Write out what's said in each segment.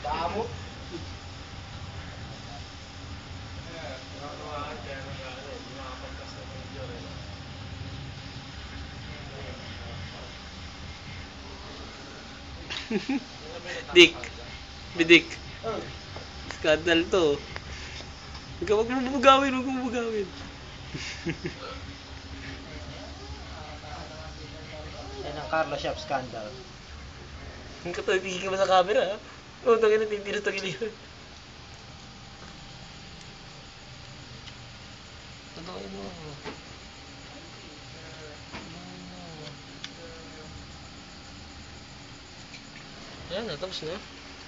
Damo. Dick. Bidik. Oh. Skandal to. Huwag mo bubugawin, huwag mo bubugawin. Yan ang Carlo Shop scandal. Ang katatigil ka ba sa camera, ha? Oo, tangin na titira sa giliran. Totoo mo. Ayan na, tapos na.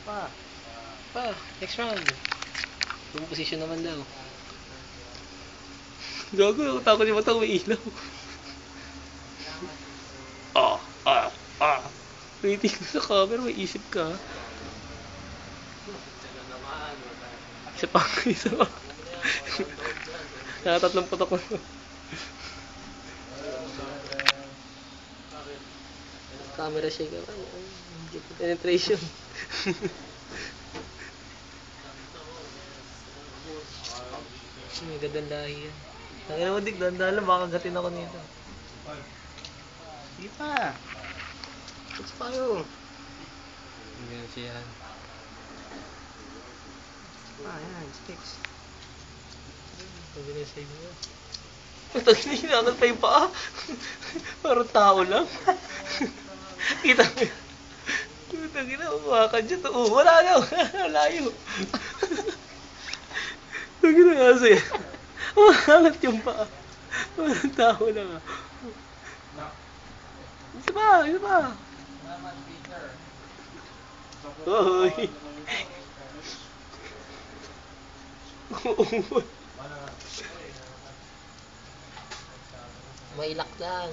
Pa. Next round. Yung position naman daw. Gago, takot yung mata, may ilaw. Waiting sa camera, may isip ka. Isa pa. Nakatatlong putok na. Camera shake ako. Penetration. May gandang lahi yan. Tangina mo, Dick, dahan-dahan lang, baka gatin ako nito. Sige pa. It's tayo. Ganyan siya. Yan. Sticks. Sabi na sa'yo mo. Tangina, hinangal pa yung paa. Parang tao lang. Kita mo yun. Tangina, umakan dyan. Wala na. Layo. Tangina nga sa'yo. Umakangat yung paa. Parang tao lang. Isa pa. Hoy. Mailak lang.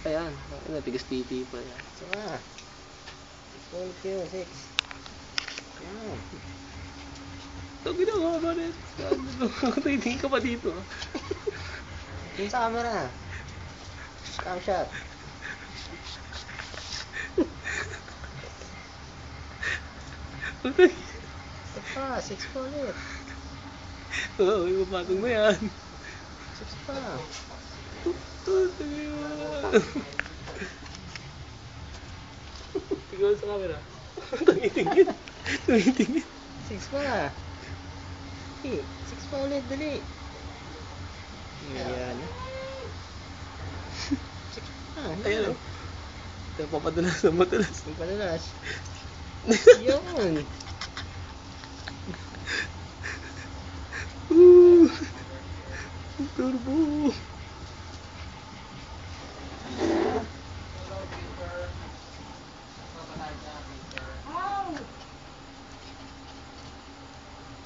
Ayan, natigas titi pa yan. Sama. Full Q, 6. Yan. Ito ginawa ba rin? Nakatiting ka pa dito. Yung sa camera. Cam shot. Ito pa, 6 pa ulit. Oo, ipapatong mo yan. 6 pa. Tignan sa camera. Tumitingin. 6 pa. Hey, 6 pa ulit, dali. Yan. 6 pa. Ayan o. Ito papadalas na matalas. Ang padalas. Yun. Turbo.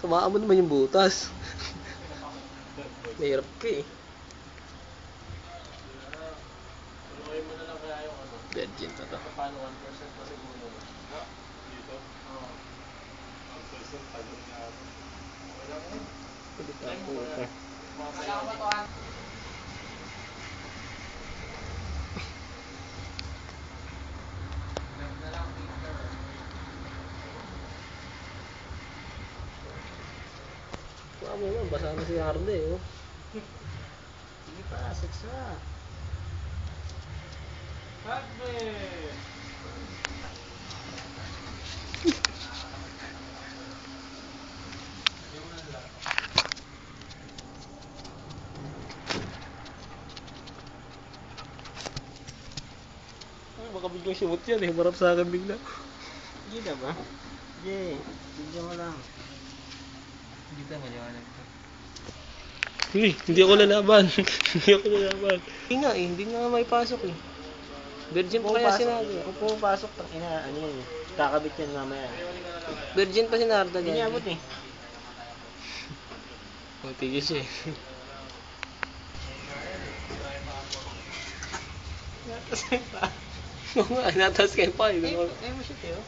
Samaan mo naman yung butas. Mahirap ka eh. Virgin to to. Samaan mo naman, basa na si Arde oh. Sige pa, 6 pa. Baka biglang sumot yan eh, marap sa akin bigla. Hindi na ba? Hindi. Bigyan mo lang. Dito, maliwanag to. Hindi ako lalaban. Hindi nga eh, hindi nga may pasok eh. Virgin pa kaya si Nardo. Kung pumapasok, ano yun eh. Kakabit yan mamaya. Virgin pa si Nardo Hindi niya abot eh. Tigil siya eh. Oo nga, natas kayo pa eh. Ay mo siya tayo.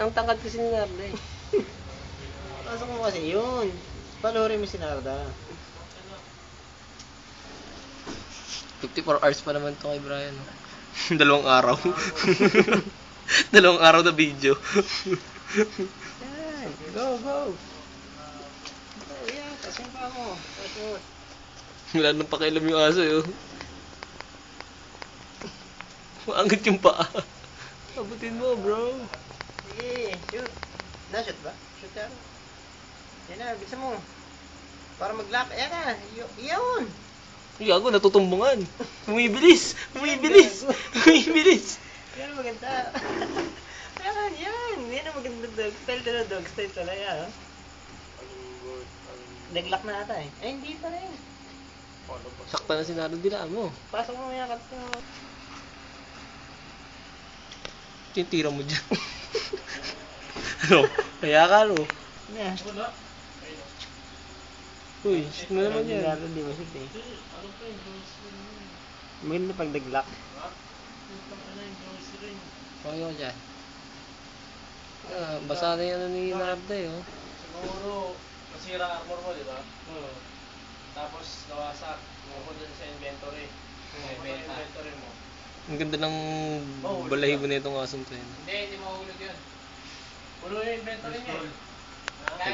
Ang tangkad kasi ni Nardo eh. Pasok mo kasi yun. Palurin mo si Narda. 54 hours pa naman to kay Brian. 2 araw. 2 araw na video. Yan. Go, go. Go, yan. Tasin pa mo. Pasok. Wala nang pakialam yung aso yun. Maangat yung paa. Abutin mo, bro. Sige, shoot. Na-shoot ba? Shoot ka. Yan na, bisa mo. Para mag-lock. Ayan na. Yun. Gago, natutumbungan. Bumibilis. Bumibilis. Bumibilis. Yan ang maganda. Yan, yan. Yan ang maganda dog style to dog style to lang yan. Nag-lock na ata eh. Ay, hindi pa rin. Sakta na si Naro, dilaan mo. Pasok mo yung kat mo. Tintira mo dyan. Ano? Kaya ka, no? Yeah. Uy, shit mo naman yan. Hindi mo shoot eh. Maganda pag nag-lock. Okay ko dyan. Basa na yung ano ni Narda eh, oh. Siguro, nasira armor mo, di ba? Tapos, nawasak. Napunta sa inventory. Inventory mo. Ang ganda ng balahibo na itong asong to yun. Hindi mahulog yun. Puno yung inventory niya. Teka